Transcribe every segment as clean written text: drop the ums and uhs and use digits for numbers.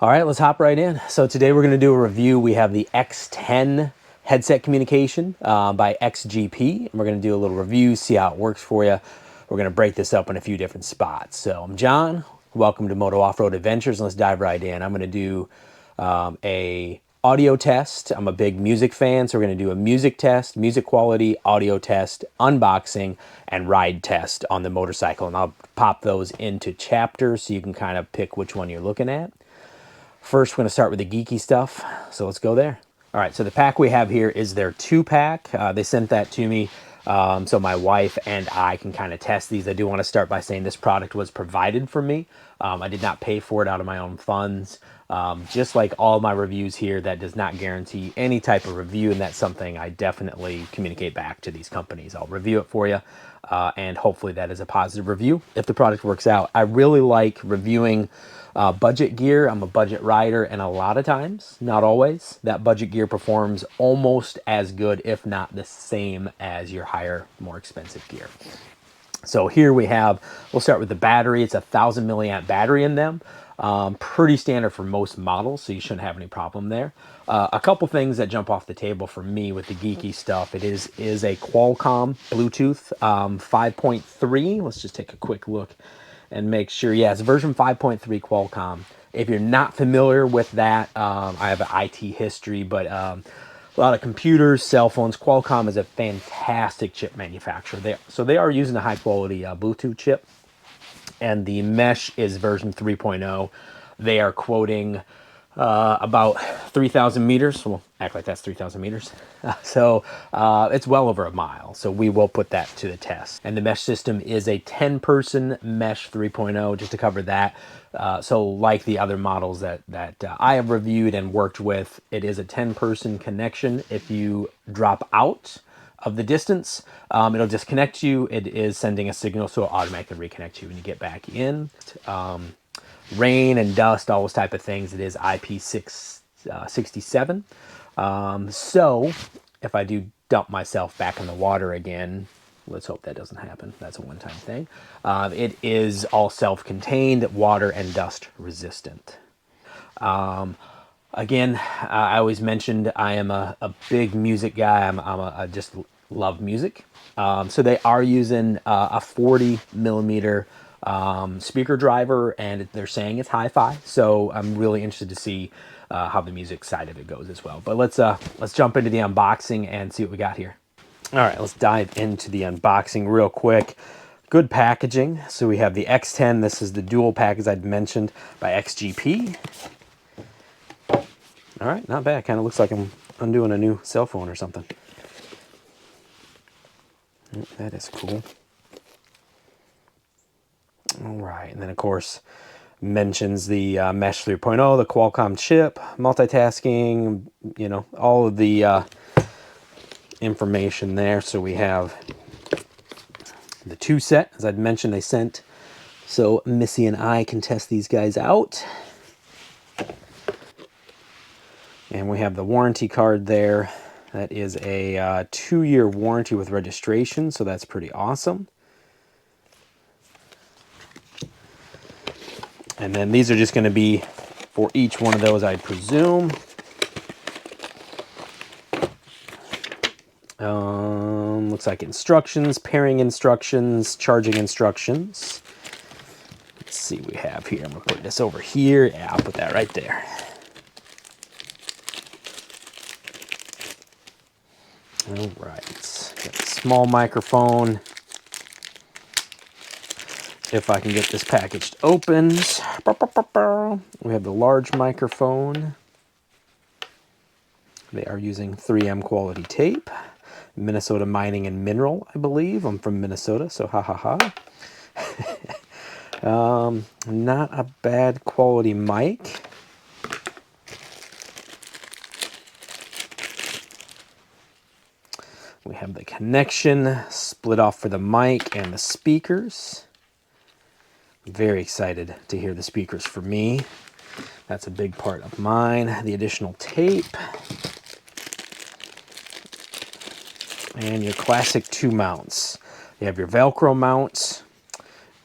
All right, let's hop right in. So today we're going to do a review. We have the X10 headset communication by XGP. And we're going to do a little review, see how it works for you. We're going to break this up in a few different spots. So I'm John. Welcome to Moto Offroad Adventures. Let's dive right in. I'm going to do a audio test. I'm a big music fan, so we're going to do a music test, music quality, audio test, unboxing, and ride test on the motorcycle. And I'll pop those into chapters so you can kind of pick which one you're looking at. First, we're going to start with the geeky stuff, so let's go there. All right, so the pack we have here is their 2-pack. They sent that to me so my wife and I can kind of test these. I do want to start by saying this product was provided for me. I did not pay for it out of my own funds. Just like all my reviews here, that does not guarantee any type of review, and that's something I definitely communicate back to these companies. I'll review it for you, and hopefully that is a positive review if the product works out. I really like reviewing budget gear. I'm a budget rider, and a lot of times, not always, that budget gear performs almost as good, if not the same as your higher, more expensive gear. So here we'll start with the battery. It's a 1,000 milliamp battery in them. Pretty standard for most models, so you shouldn't have any problem there. A couple things that jump off the table for me with the geeky stuff. It is a Qualcomm Bluetooth 5.3. Let's just take a quick look and make sure. Yeah, it's version 5.3 Qualcomm. If you're not familiar with that, I have an IT history, but a lot of computers, cell phones. Qualcomm is a fantastic chip manufacturer. So they are using a high quality Bluetooth chip, and the mesh is version 3.0. They are quoting about 3,000 meters. We'll act like that's 3,000 meters. So it's well over a mile. So we will put that to the test. And the mesh system is a 10-person mesh 3.0, just to cover that. So like the other models that I have reviewed and worked with, it is a 10-person connection. If you drop out of the distance, it'll disconnect you. It is sending a signal, so it'll automatically reconnect you when you get back in. Rain and dust, all those type of things. It is IP67. So if I do dump myself back in the water again, let's hope that doesn't happen. That's a one-time thing. It is all self-contained, water and dust resistant. Again, I always mentioned I am a big music guy. I just love music. So they are using a 40 millimeter speaker driver, and they're saying it's hi-fi. So I'm really interested to see how the music side of it goes as well. But let's jump into the unboxing and see what we got here. All right, let's dive into the unboxing real quick. Good packaging. So we have the X10. This is the dual pack, as I'd mentioned, by XGP. All right, not bad. Kind of looks like I'm undoing a new cell phone or something. That is cool. All right, and then of course mentions the Mesh 3.0, the Qualcomm chip, multitasking, you know, all of the information there. So we have the 2 set, as I'd mentioned, they sent, so Missy and I can test these guys out. And we have the warranty card there. That is a 2-year warranty with registration, so that's pretty awesome. And then these are just going to be for each one of those, I presume. Looks like instructions, pairing instructions, charging instructions. Let's see what we have here. I'm going to put this over here. Yeah, I'll put that right there. All right, got a small microphone. If I can get this packaged opened. We have the large microphone. They are using 3M quality tape. Minnesota Mining and Mineral, I believe. I'm from Minnesota, so ha ha ha. Not a bad quality mic. We have the connection split off for the mic and the speakers. Very excited to hear the speakers for me. That's a big part of mine. The additional tape. And your classic 2 mounts. You have your Velcro mounts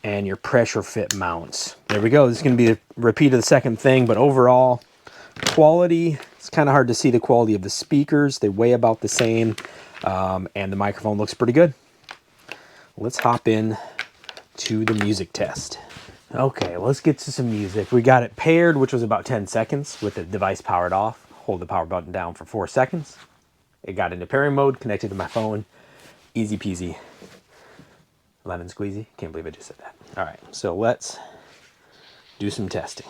and your pressure fit mounts. There we go. This is going to be a repeat of the second thing, but overall quality, it's kind of hard to see the quality of the speakers. They weigh about the same, and the microphone looks pretty good. Let's hop in to the music test. Okay, let's get to some music. We got it paired, which was about 10 seconds with the device powered off. Hold the power button down for 4 seconds. It got into pairing mode, connected to my phone. Easy peasy. Lemon squeezy. Can't believe I just said that. All right, so let's do some testing.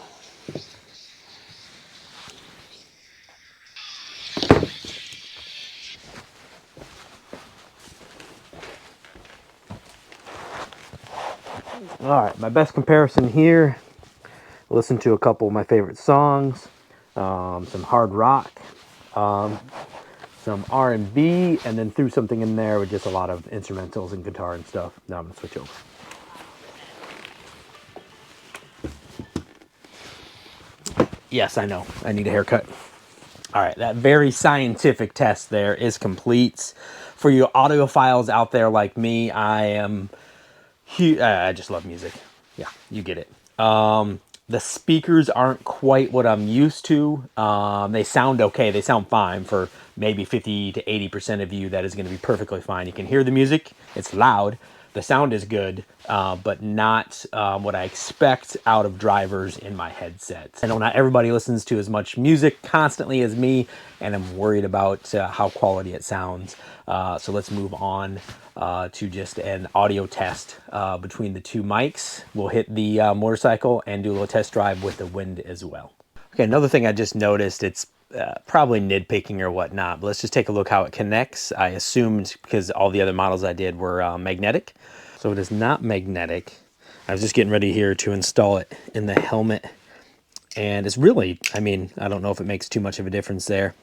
All right, my best comparison here. Listen to a couple of my favorite songs, some hard rock, some R&B, and then threw something in there with just a lot of instrumentals and guitar and stuff. Now I'm gonna switch over. Yes, I know, I need a haircut. All right, that very scientific test there is complete. For you audiophiles out there like me, I just love music. Yeah, you get it. The speakers aren't quite what I'm used to. They sound okay. They sound fine for maybe 50 to 80% of you. That is going to be perfectly fine. You can hear the music. It's loud. The sound is good, but not what I expect out of drivers in my headset. I know not everybody listens to as much music constantly as me, and I'm worried about how quality it sounds. So let's move on to just an audio test between the two mics. We'll hit the motorcycle and do a little test drive with the wind as well. Okay, another thing I just noticed, it's probably nitpicking or whatnot, but let's just take a look how it connects. I assumed because all the other models I did were magnetic. So it is not magnetic. I was just getting ready here to install it in the helmet. And it's really, I mean, I don't know if it makes too much of a difference there,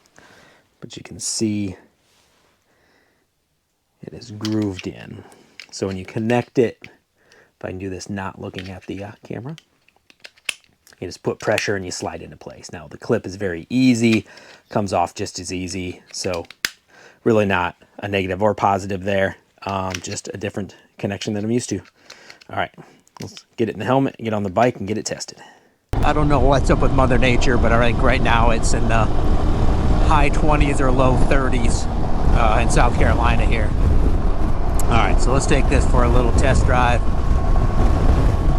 but you can see it is grooved in. So when you connect it, if I can do this not looking at the camera, you just put pressure and you slide into place. Now the clip is very easy, comes off just as easy. So really not a negative or positive there, just a different connection that I'm used to. All right, let's get it in the helmet, get on the bike and get it tested. I don't know what's up with Mother Nature, but I think right now it's in the high 20s or low 30s in South Carolina here. All right, so let's take this for a little test drive.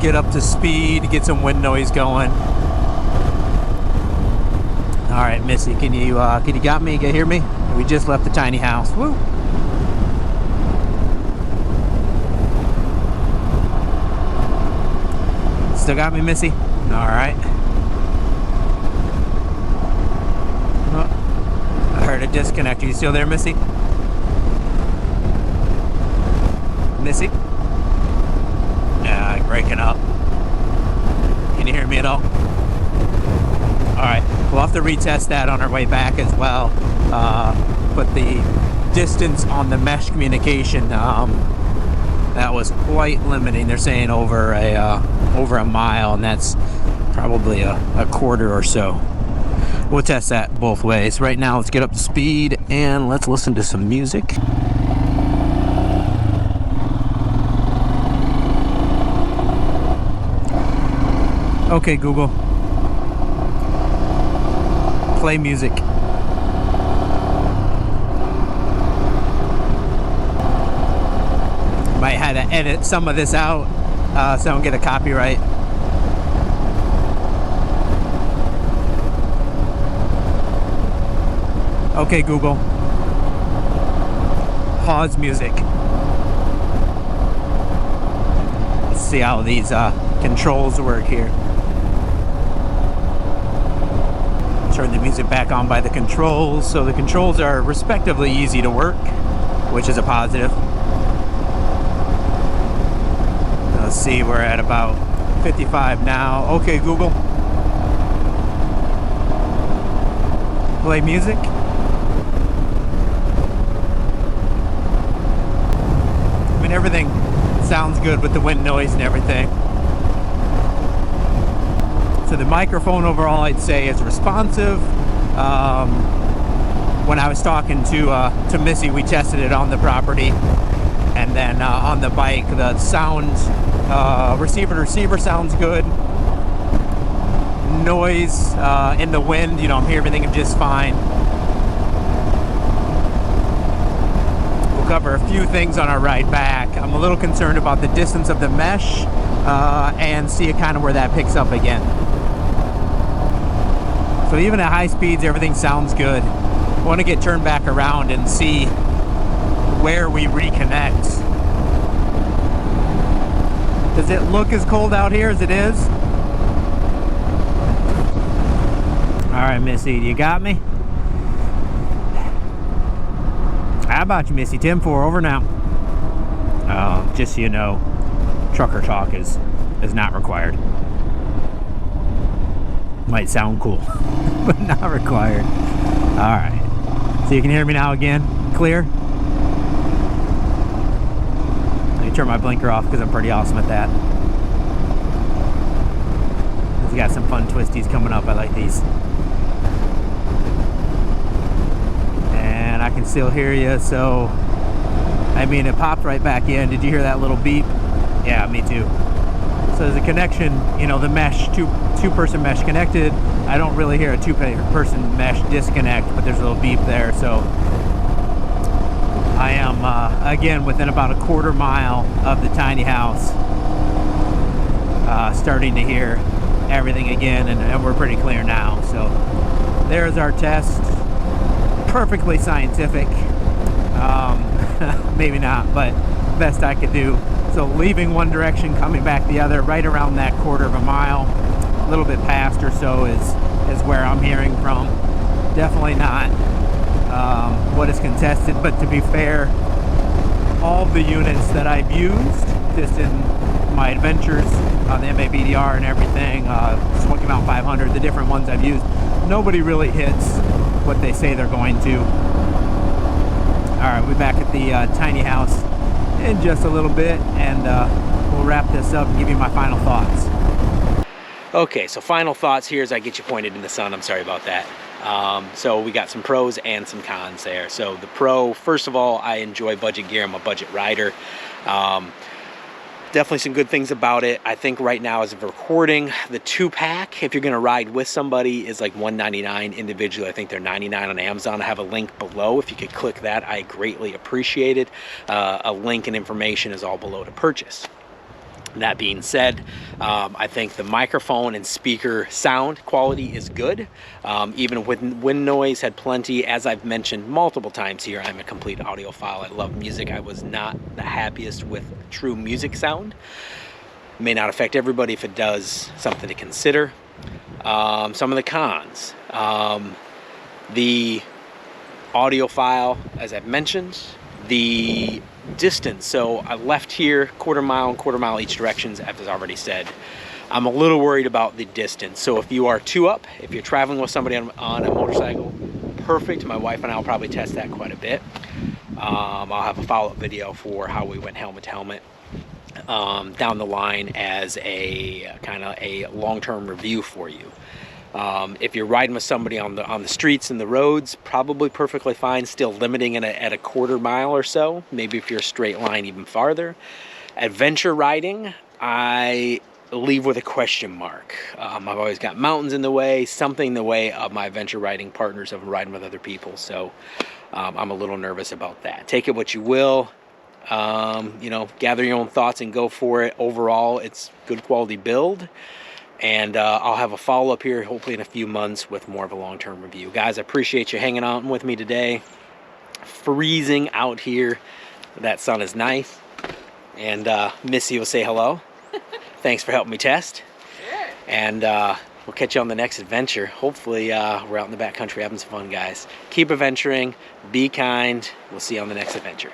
Get up to speed, get some wind noise going. All right, Missy, can you got me? Can you hear me? We just left the tiny house. Woo! Still got me, Missy? All right. Oh, I heard a disconnect. Are you still there, Missy? Missy? Yeah, breaking up. Can you hear me at all? All right, we'll have to retest that on our way back as well. But the distance on the mesh communication, that was quite limiting. They're saying over a mile, and that's probably a quarter or so. We'll test that both ways. Right now, let's get up to speed and let's listen to some music. Okay, Google. Play music. Might have to edit some of this out so I don't get a copyright. Okay, Google. Pause music. Let's see how these controls work here. Turn the music back on by the controls. So the controls are respectively easy to work, which is a positive. Let's see, we're at about 55 now. Okay, Google. Play music. I mean, everything sounds good with the wind noise and everything. So the microphone overall, I'd say, is responsive. When I was talking to Missy, we tested it on the property, and then on the bike, the sound Receiver to receiver sounds good. Noise in the wind, you know, I'm hearing everything just fine. We'll cover a few things on our ride back. I'm a little concerned about the distance of the mesh and see kind of where that picks up again. So even at high speeds, everything sounds good. I want to get turned back around and see where we reconnect. Does it look as cold out here as it is? All right, Missy, you got me? How about you, Missy? 10-4, over now. Just so you know, trucker talk is not required. Might sound cool, but not required. All right, so you can hear me now again, clear? Let me turn my blinker off because I'm pretty awesome at that. We got some fun twisties coming up. I like these. And I can still hear you, so I mean, it popped right back in. Did you hear that little beep? Yeah, me too. So there's a connection, you know, the mesh, two-person mesh connected. I don't really hear a two-person mesh disconnect, but there's a little beep there. So I am, again, within about a quarter mile of the tiny house, starting to hear everything again, and we're pretty clear now. So there's our test. Perfectly scientific. Maybe not, but best I could do. So leaving one direction, coming back the other, right around that quarter of a mile, a little bit past or so is where I'm hearing from. Definitely not what is contested, but to be fair, all the units that I've used, just in my adventures on the MABDR and everything, Smoky Mountain 500, the different ones I've used, nobody really hits what they say they're going to. All right, we're back at the tiny house in just a little bit, and we'll wrap this up and give you my final thoughts. Okay, so final thoughts here as I get you pointed in the sun. I'm sorry about that. So we got some pros and some cons there. So the pro, first of all, I enjoy budget gear. I'm a budget rider. Definitely some good things about it. I think right now as of recording, the 2-pack, if you're gonna ride with somebody, is like $199 individually. I think they're $99 on Amazon. I have a link below. If you could click that, I greatly appreciate it. A link and information is all below to purchase. That being said, I think the microphone and speaker sound quality is good. Even with wind noise, had plenty. As I've mentioned multiple times here, I'm a complete audiophile. I love music. I was not the happiest with true music sound. May not affect everybody. If it does, something to consider. Some of the cons. The audiophile, as I've mentioned. The distance, so I left here quarter mile each directions, as I've already said. I'm a little worried about the distance. So if you are 2-up, if you're traveling with somebody on a motorcycle, perfect. My wife and I will probably test that quite a bit. I'll have a follow-up video for how we went helmet to helmet down the line as a kind of a long-term review for you. If you're riding with somebody on the streets and the roads, probably perfectly fine. Still limiting it at a quarter mile or so. Maybe if you're a straight line, even farther. Adventure riding, I leave with a question mark. I've always got mountains in the way, something in the way of my adventure riding partners of riding with other people. So I'm a little nervous about that. Take it what you will. You know, gather your own thoughts and go for it. Overall, it's good quality build. And I'll have a follow-up here, hopefully in a few months, with more of a long-term review. Guys, I appreciate you hanging out with me today. Freezing out here. That sun is nice. And Missy will say hello. Thanks for helping me test. Sure. And we'll catch you on the next adventure. Hopefully we're out in the backcountry having some fun, guys. Keep adventuring. Be kind. We'll see you on the next adventure.